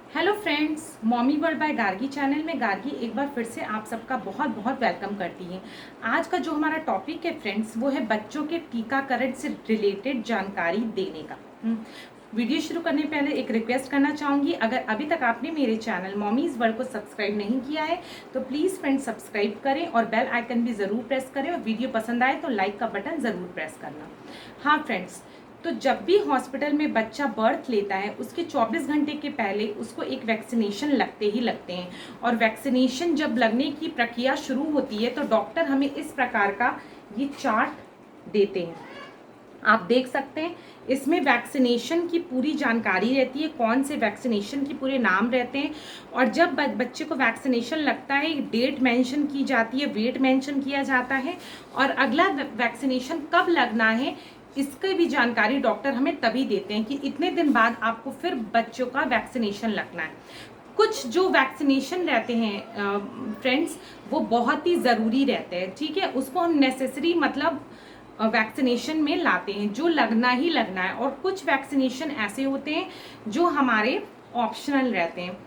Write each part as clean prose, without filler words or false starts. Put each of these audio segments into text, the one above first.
Hello friends, mommy world by Gargi channel में गार्गी एक बार फिर से आप सबका बहुत बहुत वेलकम करती है। आज का जो हमारा टॉपिक है फ्रेंड्स, वो है बच्चों के टीकाकरण से रिलेटेड जानकारी देने का। वीडियो शुरू करने पहले एक रिक्वेस्ट करना चाहूँगी, अगर अभी तक आपने मेरे चैनल मॉमीज़ वर्ल्ड को सब्सक्राइब नहीं किया है तो प्लीज़ फ्रेंड्स सब्सक्राइब करें और बेल आइकन भी ज़रूर प्रेस करें, और वीडियो पसंद आए तो लाइक का बटन ज़रूर प्रेस करना। हाँ फ्रेंड्स, तो जब भी हॉस्पिटल में बच्चा बर्थ लेता है उसके 24 घंटे के पहले उसको एक वैक्सीनेशन लगते हैं। और वैक्सीनेशन जब लगने की प्रक्रिया शुरू होती है तो डॉक्टर हमें इस प्रकार का ये चार्ट देते हैं। आप देख सकते हैं, इसमें वैक्सीनेशन की पूरी जानकारी रहती है, कौन से वैक्सीनेशन के पूरे नाम रहते हैं, और जब बच्चे को वैक्सीनेशन लगता है डेट मेंशन की जाती है, वेट मेंशन किया जाता है, और अगला वैक्सीनेशन कब लगना है इसकी भी जानकारी डॉक्टर हमें तभी देते हैं कि इतने दिन बाद आपको फिर बच्चों का वैक्सीनेशन लगना है। कुछ जो वैक्सीनेशन रहते हैं फ्रेंड्स, वो बहुत ही ज़रूरी रहते हैं, ठीक है, उसको हम नेसेसरी मतलब वैक्सीनेशन में लाते हैं, जो लगना ही लगना है। और कुछ वैक्सीनेशन ऐसे होते हैं जो हमारे ऑप्शनल रहते हैं।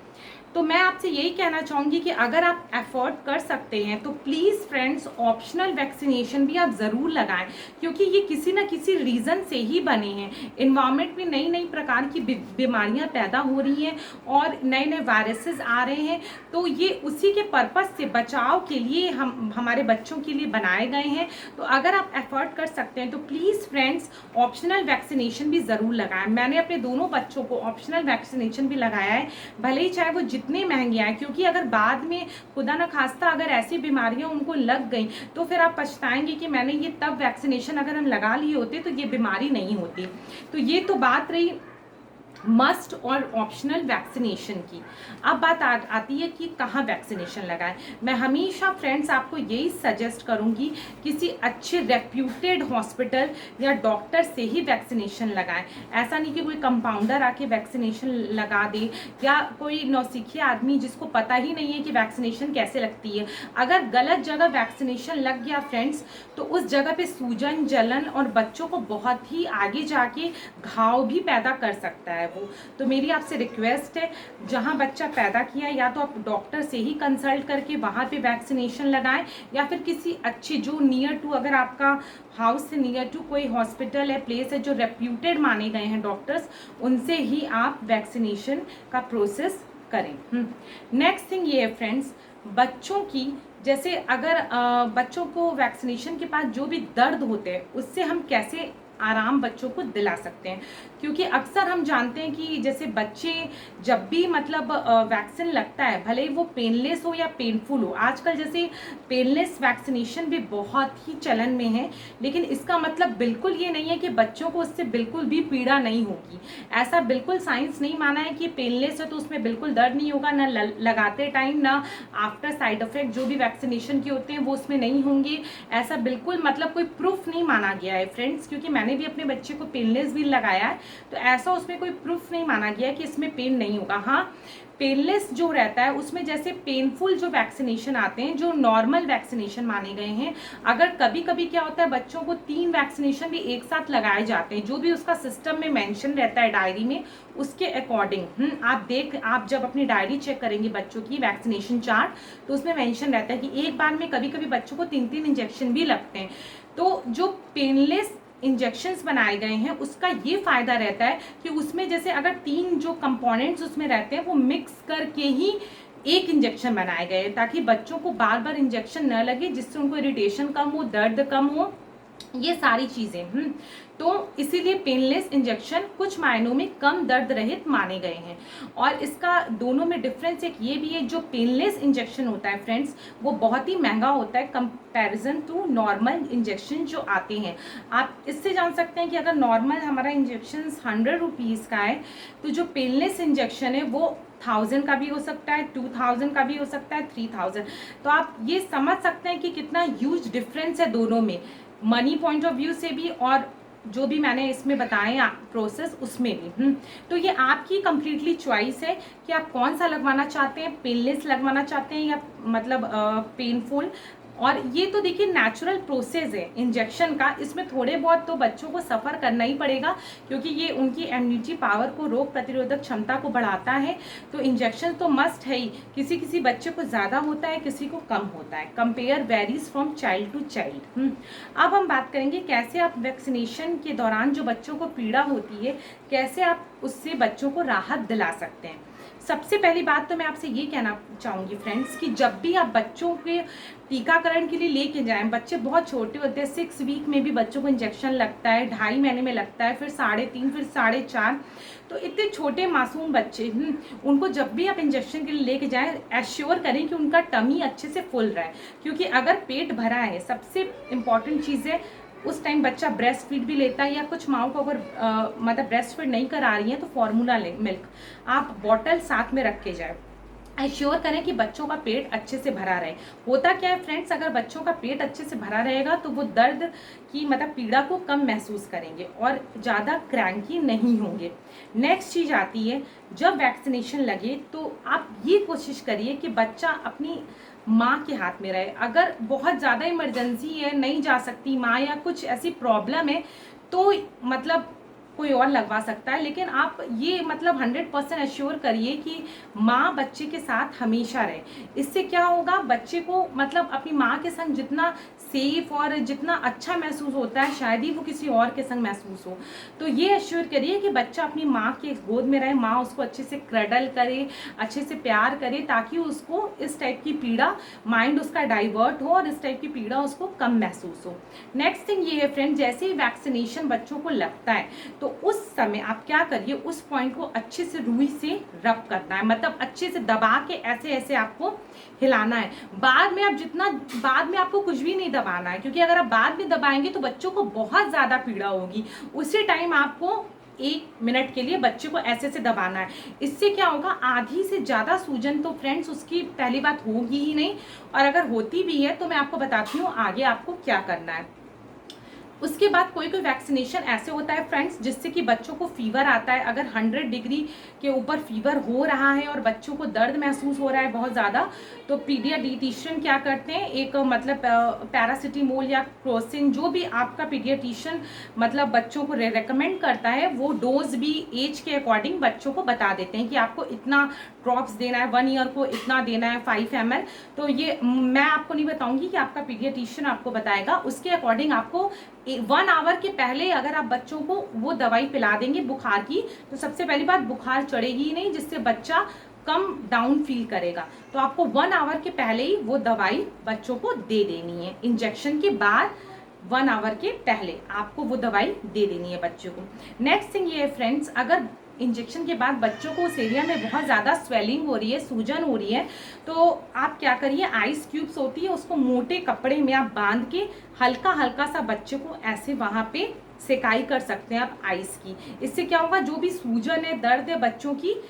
तो मैं आपसे यही कहना चाहूँगी कि अगर आप अफोर्ड कर सकते हैं तो प्लीज़ फ्रेंड्स ऑप्शनल वैक्सीनेशन भी आप ज़रूर लगाएं, क्योंकि ये किसी ना किसी रीज़न से ही बने हैं। इन्वायरमेंट में नई नई प्रकार की बीमारियां पैदा हो रही हैं और नए नए वायरसेस आ रहे हैं, तो ये उसी के पर्पज़ से बचाव के लिए हम हमारे बच्चों के लिए बनाए गए हैं। तो अगर आप अफोर्ड कर सकते हैं तो प्लीज़ फ्रेंड्स ऑप्शनल वैक्सीनेशन भी ज़रूर लगाएं। मैंने अपने दोनों बच्चों को ऑप्शनल वैक्सीनेशन भी लगाया है, भले ही चाहे वो जितने महंगे आए, क्योंकि अगर बाद में खुदा ना खास्ता अगर ऐसी बीमारियां उनको लग गई तो फिर आप पछताएंगे कि मैंने ये तब वैक्सीनेशन अगर हम लगा लिए होते तो ये बीमारी नहीं होती। तो ये तो बात रही मस्ट और ऑप्शनल वैक्सीनेशन की। अब बात आती है कि कहाँ वैक्सीनेशन लगाएं। मैं हमेशा फ्रेंड्स आपको यही सजेस्ट करूंगी, किसी अच्छे रेप्यूटेड हॉस्पिटल या डॉक्टर से ही वैक्सीनेशन लगाएं। ऐसा नहीं कि कोई कंपाउंडर आके वैक्सीनेशन लगा दे, या कोई नौसिखिया आदमी जिसको पता ही नहीं है कि वैक्सीनेशन कैसे लगती है। अगर गलत जगह वैक्सीनेशन लग गया फ्रेंड्स, तो उस जगह पे सूजन, जलन और बच्चों को बहुत ही आगे जाके घाव भी पैदा कर सकता है वो। तो मेरी आपसे रिक्वेस्ट है, जहां बच्चा पैदा किया या तो आप डॉक्टर से ही कंसल्ट करके वहां पे वैक्सीनेशन लगाएं, या फिर किसी अच्छे जो नियर टू, अगर आपका हाउस से नियर टू कोई हॉस्पिटल है, प्लेस है जो रेप्यूटेड माने गए हैं डॉक्टर्स, उनसे ही आप वैक्सीनेशन का प्रोसेस करें। नेक्स्ट थिंग ये है फ्रेंड्स, बच्चों की जैसे अगर बच्चों को वैक्सीनेशन के बाद जो भी दर्द होते हैं उससे हम कैसे आराम बच्चों को दिला सकते हैं, क्योंकि अक्सर हम जानते हैं कि जैसे बच्चे जब भी मतलब वैक्सीन लगता है, भले ही वो पेनलेस हो या पेनफुल हो, आजकल जैसे पेनलेस वैक्सीनेशन भी बहुत ही चलन में है, लेकिन इसका मतलब बिल्कुल ये नहीं है कि बच्चों को उससे बिल्कुल भी पीड़ा नहीं होगी। ऐसा बिल्कुल साइंस नहीं माना है कि पेनलेस है तो उसमें बिल्कुल दर्द नहीं होगा, ना लगाते टाइम ना आफ्टर साइड इफेक्ट जो भी वैक्सीनेशन के होते हैं वो उसमें नहीं होंगे। ऐसा बिल्कुल मतलब कोई प्रूफ नहीं माना गया है फ्रेंड्स, क्योंकि मैंने भी अपने बच्चे को पेनलेस भी लगाया है, तो ऐसा उसमें कोई प्रूफ नहीं माना गया कि इसमें पेन नहीं होगा। हाँ, पेनलेस जो रहता है उसमें जैसे पेनफुल जो वैक्सीनेशन आते हैं, जो नॉर्मल वैक्सीनेशन माने गए हैं, अगर कभी कभी क्या होता है बच्चों को 3 वैक्सीनेशन भी एक साथ लगाए जाते हैं, जो भी उसका सिस्टम में मेंशन रहता है डायरी में, उसके अकॉर्डिंग आप जब अपनी डायरी चेक करेंगे बच्चों की वैक्सीनेशन चार्ट, तो उसमें मेंशन रहता है कि एक बार में कभी कभी बच्चों को 3-3 इंजेक्शन भी लगते हैं। तो जो पेनलेस इंजेक्शंस बनाए गए हैं उसका ये फायदा रहता है कि उसमें जैसे अगर 3 जो कंपोनेंट्स उसमें रहते हैं वो मिक्स करके ही एक इंजेक्शन बनाए गए हैं, ताकि बच्चों को बार बार इंजेक्शन न लगे, जिससे उनको इरिटेशन कम हो, दर्द कम हो, ये सारी चीजें। तो इसीलिए पेनलेस इंजेक्शन कुछ मायनों में कम दर्द रहित माने गए हैं। और इसका दोनों में डिफरेंस एक ये भी है, जो पेनलेस इंजेक्शन होता है फ्रेंड्स वो बहुत ही महंगा होता है कंपैरिजन टू नॉर्मल इंजेक्शन जो आते हैं। आप इससे जान सकते हैं कि अगर नॉर्मल हमारा इंजेक्शन 100 रुपीज़ का है, तो जो पेनलेस इंजेक्शन है वो 1000 का भी हो सकता है, 2000 का भी हो सकता है, 3000। तो आप ये समझ सकते हैं कि कितना ह्यूज डिफरेंस है दोनों में, मनी पॉइंट ऑफ व्यू से भी और जो भी मैंने इसमें बताए प्रोसेस उसमें भी। तो ये आपकी कंप्लीटली चॉइस है कि आप कौन सा लगवाना चाहते हैं, पेनलेस लगवाना चाहते हैं या मतलब पेनफुल। और ये तो देखिए नेचुरल प्रोसेस है इंजेक्शन का, इसमें थोड़े बहुत तो बच्चों को सफ़र करना ही पड़ेगा क्योंकि ये उनकी इम्यूनिटी पावर को, रोग प्रतिरोधक क्षमता को बढ़ाता है। तो इंजेक्शन तो मस्ट है ही, किसी किसी बच्चे को ज़्यादा होता है, किसी को कम होता है, compare varies from child to child. अब हम बात करेंगे कैसे आप वैक्सीनेशन के दौरान जो बच्चों को पीड़ा होती है कैसे आप उससे बच्चों को राहत दिला सकते हैं। सबसे पहली बात तो मैं आपसे ये कहना चाहूँगी फ्रेंड्स कि जब भी आप बच्चों के टीकाकरण के लिए लेके जाएं, बच्चे बहुत छोटे होते हैं, 6 वीक में भी बच्चों को इंजेक्शन लगता है, 2.5 महीने में लगता है, फिर 3.5, फिर 4.5, तो इतने छोटे मासूम बच्चे उनको जब भी आप इंजेक्शन के लिए लेके जाएं एश्योर करें कि उनका टमी अच्छे से फुल रहा है, क्योंकि अगर पेट भरा है, सबसे इम्पॉर्टेंट चीज़ है उस टाइम बच्चा ब्रेस्ट फीड भी लेता है, या कुछ माओ को अगर मतलब ब्रेस्ट फीड नहीं करा रही हैं तो फॉर्मूला मिल्क आप बॉटल साथ में रख के जाए, एश्योर करें कि बच्चों का पेट अच्छे से भरा रहे। होता क्या है फ्रेंड्स, अगर बच्चों का पेट अच्छे से भरा रहेगा तो वो दर्द की मतलब पीड़ा को कम महसूस करेंगे और ज़्यादा क्रैंकी नहीं होंगे। नेक्स्ट चीज़ आती है, जब वैक्सीनेशन लगे तो आप ये कोशिश करिए कि बच्चा अपनी माँ के हाथ में रहे। अगर बहुत ज़्यादा इमरजेंसी है, नहीं जा सकती माँ या कुछ ऐसी प्रॉब्लम है तो मतलब कोई और लगवा सकता है, लेकिन आप ये मतलब 100% एश्योर करिए कि माँ बच्चे के साथ हमेशा रहे। इससे क्या होगा, बच्चे को मतलब अपनी माँ के संग जितना सेफ और जितना अच्छा महसूस होता है शायद ही वो किसी और के संग महसूस हो। तो ये एश्योर करिए कि बच्चा अपनी माँ के गोद में रहे, माँ उसको अच्छे से क्रडल करे, अच्छे से प्यार करे, ताकि उसको इस टाइप की पीड़ा, माइंड उसका डाइवर्ट हो और इस टाइप की पीड़ा उसको कम महसूस हो। नेक्स्ट थिंग ये है फ्रेंड, जैसे ही वैक्सीनेशन बच्चों को लगता है तो उस समय आप क्या करिए, उस पॉइंट को अच्छे से रुई से रब करना है, मतलब अच्छे से दबा के ऐसे ऐसे आपको हिलाना है। बाद में आपको कुछ भी नहीं दबाना है, क्योंकि अगर आप बाद में दबाएंगे तो बच्चों को बहुत ज़्यादा पीड़ा होगी। उसी टाइम आपको 1 मिनट के लिए बच्चे को ऐसे से दबाना है। इससे क्या होगा, आधी से ज़्यादा सूजन तो फ्रेंड्स उसकी पहली बात होगी ही नहीं, और अगर होती भी है तो मैं आपको बताती हूँ आगे आपको क्या करना है। उसके बाद कोई कोई वैक्सीनेशन ऐसे होता है फ्रेंड्स जिससे कि बच्चों को फीवर आता है। अगर 100 डिग्री के ऊपर फीवर हो रहा है और बच्चों को दर्द महसूस हो रहा है बहुत ज़्यादा, तो पीडियाट्रिशियन क्या करते हैं, एक मतलब पैरासिटामोल या क्रोसिन, जो भी आपका पीडियाट्रिशियन मतलब बच्चों को रेकमेंड करता है, वो डोज भी एज के अकॉर्डिंग बच्चों को बता देते हैं कि आपको इतना ड्रॉप्स देना है, 1 ईयर को इतना देना है, 5 ml। तो ये मैं आपको नहीं बताऊंगी कि आपका पीडियाट्रिशियन आपको बताएगा। उसके अकॉर्डिंग आपको 1 आवर के पहले अगर आप बच्चों को वो दवाई पिला देंगे बुखार की, तो सबसे पहली बात बुखार चढ़ेगी ही नहीं, जिससे बच्चा कम डाउन फील करेगा। तो आपको 1 आवर के पहले ही वो दवाई बच्चों को दे देनी है। इंजेक्शन के बाद 1 आवर के पहले आपको वो दवाई दे देनी है बच्चों को। नेक्स्ट थिंग ये है फ्रेंड्स, अगर इंजेक्शन के बाद बच्चों को उस एरिया में बहुत ज़्यादा स्वेलिंग हो रही है, सूजन हो रही है, तो आप क्या करिए, आइस क्यूब्स होती है उसको मोटे कपड़े में आप बांध के हल्का हल्का सा बच्चे को ऐसे वहाँ पे सेकाई कर सकते हैं आप आइस की। इससे क्या होगा, जो भी सूजन है, दर्द है बच्चों की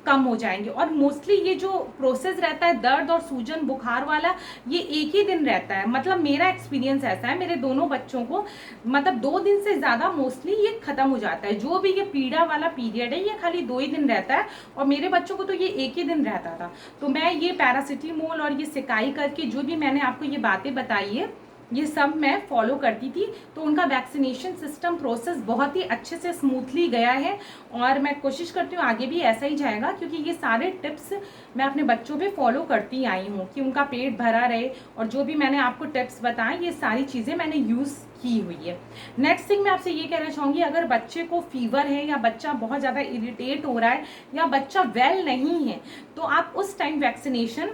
कम हो जाएंगे। और मोस्टली ये जो प्रोसेस रहता है दर्द और सूजन बुखार वाला, ये एक ही दिन रहता है। मतलब मेरा एक्सपीरियंस ऐसा है, मेरे दोनों बच्चों को मतलब 2 दिन से ज़्यादा मोस्टली ये खत्म हो जाता है। जो भी ये पीड़ा वाला पीरियड है ये खाली 2 ही दिन रहता है, और मेरे बच्चों को तो ये एक ही दिन रहता था। तो मैं ये पैरासिटामोल और ये सिकाई करके जो भी मैंने आपको ये बातें बताई है ये सब मैं फॉलो करती थी, तो उनका वैक्सीनेशन सिस्टम प्रोसेस बहुत ही अच्छे से स्मूथली गया है, और मैं कोशिश करती हूँ आगे भी ऐसा ही जाएगा, क्योंकि ये सारे टिप्स मैं अपने बच्चों पे फॉलो करती आई हूँ कि उनका पेट भरा रहे, और जो भी मैंने आपको टिप्स बताए ये सारी चीज़ें मैंने यूज़ की हुई है। नेक्स्ट थिंग मैं आपसे ये कहना चाहूँगी, अगर बच्चे को फीवर है या बच्चा बहुत ज़्यादा इरिटेट हो रहा है या बच्चा वेल नहीं है, तो आप उस टाइम वैक्सीनेशन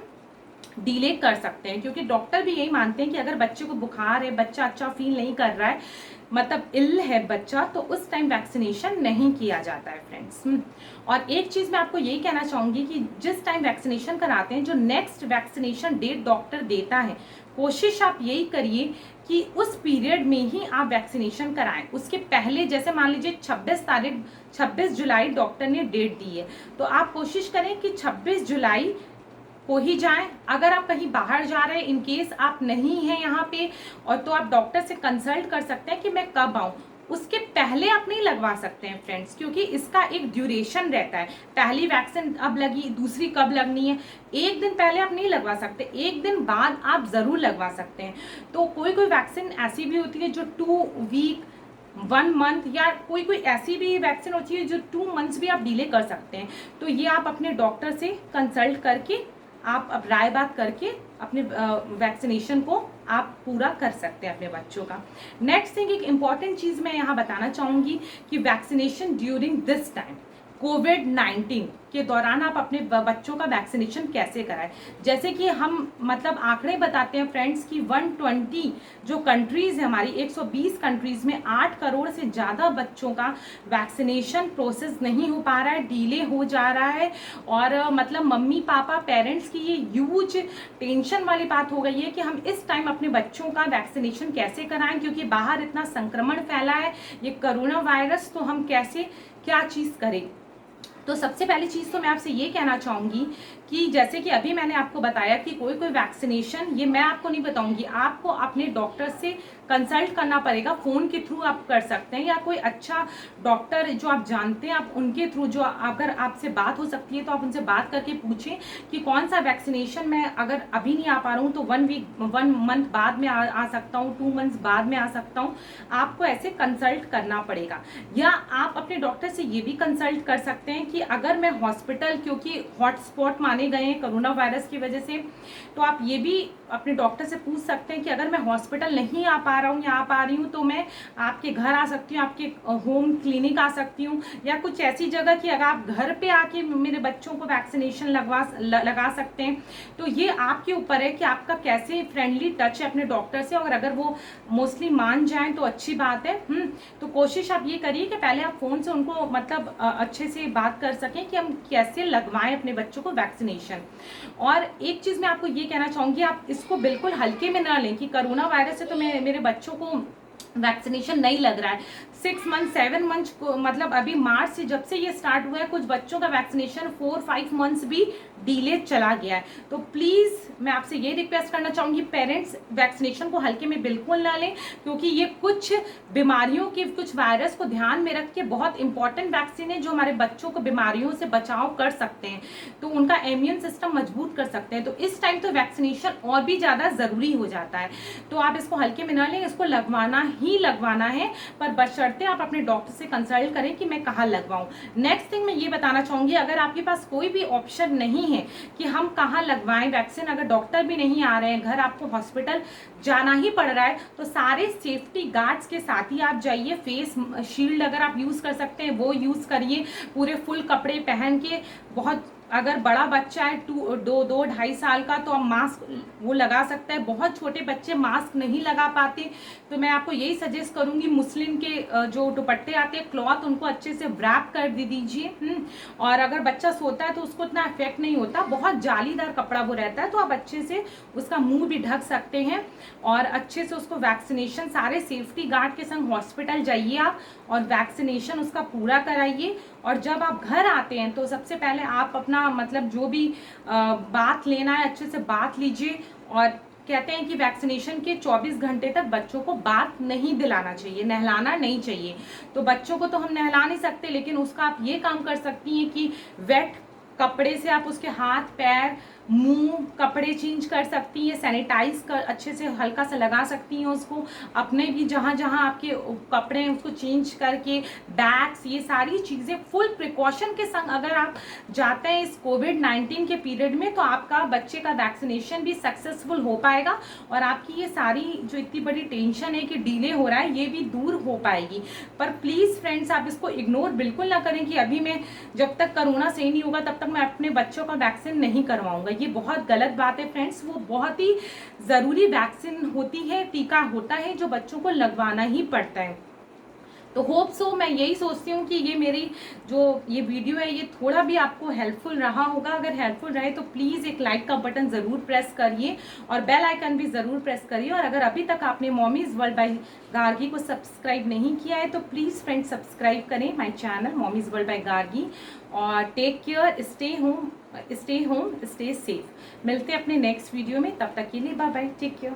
डिले कर सकते हैं, क्योंकि डॉक्टर भी यही मानते हैं कि अगर बच्चे को बुखार है, बच्चा अच्छा फील नहीं कर रहा है, मतलब इल है बच्चा, तो उस टाइम वैक्सीनेशन नहीं किया जाता है फ्रेंड्स। और एक चीज़ मैं आपको यही कहना चाहूँगी कि जिस टाइम वैक्सीनेशन कराते हैं, जो नेक्स्ट वैक्सीनेशन डेट डॉक्टर देता है, कोशिश आप यही करिए कि उस पीरियड में ही आप वैक्सीनेशन कराएं। उसके पहले जैसे मान लीजिए 26 जुलाई डॉक्टर ने डेट दी है, तो आप कोशिश करें कि 26 जुलाई को ही जाएं। अगर आप कहीं बाहर जा रहे हैं, इन केस आप नहीं हैं यहाँ पे, और तो आप डॉक्टर से कंसल्ट कर सकते हैं कि मैं कब आऊँ। उसके पहले आप नहीं लगवा सकते हैं फ्रेंड्स, क्योंकि इसका एक ड्यूरेशन रहता है। पहली वैक्सीन अब लगी, दूसरी कब लगनी है, एक दिन पहले आप नहीं लगवा सकते, एक दिन बाद आप ज़रूर लगवा सकते हैं। तो कोई कोई वैक्सीन ऐसी भी होती है जो 2 वीक 1 मंथ, या कोई कोई ऐसी भी वैक्सीन होती है जो 2 मंथ्स भी आप डिले कर सकते हैं। तो ये आप अपने डॉक्टर से कंसल्ट करके, आप अब राय बात करके अपने वैक्सीनेशन को आप पूरा कर सकते हैं अपने बच्चों का। नेक्स्ट थिंग, एक इम्पॉर्टेंट चीज़ मैं यहाँ बताना चाहूँगी कि वैक्सीनेशन ड्यूरिंग दिस टाइम कोविड-19 के दौरान आप अपने बच्चों का वैक्सीनेशन कैसे कराएं। जैसे कि हम मतलब आंकड़े बताते हैं फ्रेंड्स कि 120 जो कंट्रीज़ है हमारी, 120 कंट्रीज़ में 8 करोड़ से ज़्यादा बच्चों का वैक्सीनेशन प्रोसेस नहीं हो पा रहा है, डिले हो जा रहा है। और मतलब मम्मी पापा पेरेंट्स की ये ह्यूज टेंशन वाली बात हो गई है कि हम इस टाइम अपने बच्चों का वैक्सीनेशन कैसे कराएं, क्योंकि बाहर इतना संक्रमण फैला है, ये कोरोना वायरस, तो हम कैसे क्या चीज़ करें। तो सबसे पहली चीज़ तो मैं आपसे ये कहना चाहूँगी कि जैसे कि अभी मैंने आपको बताया कि कोई कोई वैक्सीनेशन, ये मैं आपको नहीं बताऊंगी, आपको अपने डॉक्टर से कंसल्ट करना पड़ेगा। फ़ोन के थ्रू आप कर सकते हैं, या कोई अच्छा डॉक्टर जो आप जानते हैं आप उनके थ्रू, जो अगर आपसे बात हो सकती है तो आप उनसे बात करके पूछें कि कौन सा वैक्सीनेशन मैं अगर अभी नहीं आ पा रहा हूँ तो 1 मंथ बाद में आ सकता हूँ, 2 मंथ्स बाद में आ सकता हूँ। आपको ऐसे कंसल्ट करना पड़ेगा। या आप अपने डॉक्टर से ये भी कंसल्ट कर सकते हैं कि अगर मैं हॉस्पिटल, क्योंकि हॉटस्पॉट माने गए हैं कोरोना वायरस की वजह से, तो आप ये भी अपने डॉक्टर से पूछ सकते हैं कि अगर मैं हॉस्पिटल नहीं आ पा रहा हूँ या आ पा रही हूँ तो मैं आपके घर आ सकती हूँ, आपके होम क्लिनिक आ सकती हूँ, या कुछ ऐसी जगह कि अगर आप घर पे आके मेरे बच्चों को वैक्सीनेशन लगा सकते हैं। तो ये आपके ऊपर है कि आपका कैसे फ्रेंडली टच है अपने डॉक्टर से, और अगर वो मोस्टली मान जाएं तो अच्छी बात है। तो कोशिश आप ये करिए कि पहले आप फ़ोन से उनको मतलब अच्छे से बात कर सकें कि हम कैसे लगवाएं अपने बच्चों को वैक्सीनेशन। और एक चीज़ मैं आपको ये कहना चाहूँगी, आप इसको बिल्कुल हल्के में ना लें कि कोरोना वायरस से तो मेरे बच्चों को वैक्सीनेशन नहीं लग रहा है। 6 मंथ 7 मंथ को मतलब अभी मार्च से जब से ये स्टार्ट हुआ है, कुछ बच्चों का वैक्सीनेशन 4-5 मंथ्स भी डिले चला गया है। तो प्लीज़ मैं आपसे ये रिक्वेस्ट करना चाहूँगी, पेरेंट्स वैक्सीनेशन को हल्के में बिल्कुल ना लें, क्योंकि ये कुछ बीमारियों की, कुछ वायरस को ध्यान में रख के बहुत इंपॉर्टेंट वैक्सीन है जो हमारे बच्चों को बीमारियों से बचाव कर सकते हैं, तो उनका इम्यून सिस्टम मजबूत कर सकते हैं। तो इस टाइम तो वैक्सीनेशन और भी ज़्यादा ज़रूरी हो जाता है। तो आप इसको हल्के में ना लें, इसको लगवाना ही लगवाना है, पर बशर्ते आप अपने डॉक्टर से कंसल्ट करें कि मैं कहाँ लगवाऊं। नेक्स्ट थिंग मैं ये बताना चाहूँगी, अगर आपके पास कोई भी ऑप्शन नहीं है कि हम कहाँ लगवाएं वैक्सीन, अगर डॉक्टर भी नहीं आ रहे हैं, घर आपको हॉस्पिटल जाना ही पड़ रहा है, तो सारे सेफ्टी गार्ड्स के साथ ही आप जाइए। फेस शील्ड अगर आप यूज़ कर सकते हैं वो यूज़ करिए, पूरे फुल कपड़े पहन के। बहुत अगर बड़ा बच्चा है 2-2.5 साल का तो आप मास्क वो लगा सकता है। बहुत छोटे बच्चे मास्क नहीं लगा पाते, तो मैं आपको यही सजेस्ट करूंगी, मुस्लिम के जो दुपट्टे आते हैं क्लॉथ, उनको अच्छे से व्रैप कर दीजिए। और अगर बच्चा सोता है तो उसको इतना इफेक्ट नहीं होता, बहुत जालीदार कपड़ा वो रहता है, तो आप अच्छे से उसका मुंह भी ढक सकते हैं और अच्छे से उसको वैक्सीनेशन सारे सेफ्टी गार्ड के संग हॉस्पिटल जाइए आप और वैक्सीनेशन उसका पूरा कराइए। और जब आप घर आते हैं तो सबसे पहले आप अपना मतलब जो भी बात लेना है अच्छे से बात लीजिए। और कहते हैं कि वैक्सीनेशन के 24 घंटे तक बच्चों को बात नहीं दिलाना चाहिए, नहलाना नहीं चाहिए। तो बच्चों को तो हम नहला नहीं सकते, लेकिन उसका आप ये काम कर सकती हैं कि वेट कपड़े से आप उसके हाथ पैर मुंह कपड़े चेंज कर सकती हैं, सैनिटाइज कर अच्छे से हल्का सा लगा सकती हैं उसको। अपने भी जहाँ जहाँ आपके कपड़े हैं उसको चेंज करके, बैग्स, ये सारी चीज़ें फुल प्रिकॉशन के संग अगर आप जाते हैं इस कोविड-19 के पीरियड में, तो आपका बच्चे का वैक्सीनेशन भी सक्सेसफुल हो पाएगा और आपकी ये सारी जो इतनी बड़ी टेंशन है कि डिले हो रहा है, ये भी दूर हो पाएगी। पर प्लीज़ फ्रेंड्स, आप इसको इग्नोर बिल्कुल ना करें कि अभी मैं जब तक कोरोना सही नहीं होगा तब तक मैं अपने बच्चों का वैक्सीन नहीं करवाऊंगा। ये बहुत गलत बात है फ्रेंड्स। वो बहुत ही ज़रूरी वैक्सीन होती है, टीका होता है जो बच्चों को लगवाना ही पड़ता है। तो होप सो, मैं यही सोचती हूँ कि ये मेरी जो ये वीडियो है ये थोड़ा भी आपको हेल्पफुल रहा होगा। अगर हेल्पफुल रहे तो प्लीज़ एक लाइक का बटन ज़रूर प्रेस करिए और बेल आइकन भी ज़रूर प्रेस करिए। और अगर अभी तक आपने मॉमीज़ वर्ल्ड बाय गार्गी को सब्सक्राइब नहीं किया है तो प्लीज़ फ्रेंड्स सब्सक्राइब करें my channel mommy's world by Gargi. और take care, stay home, stay safe. मिलते हैं अपने नेक्स्ट वीडियो में, तब तक के लिए बाय बाय, टेक केयर।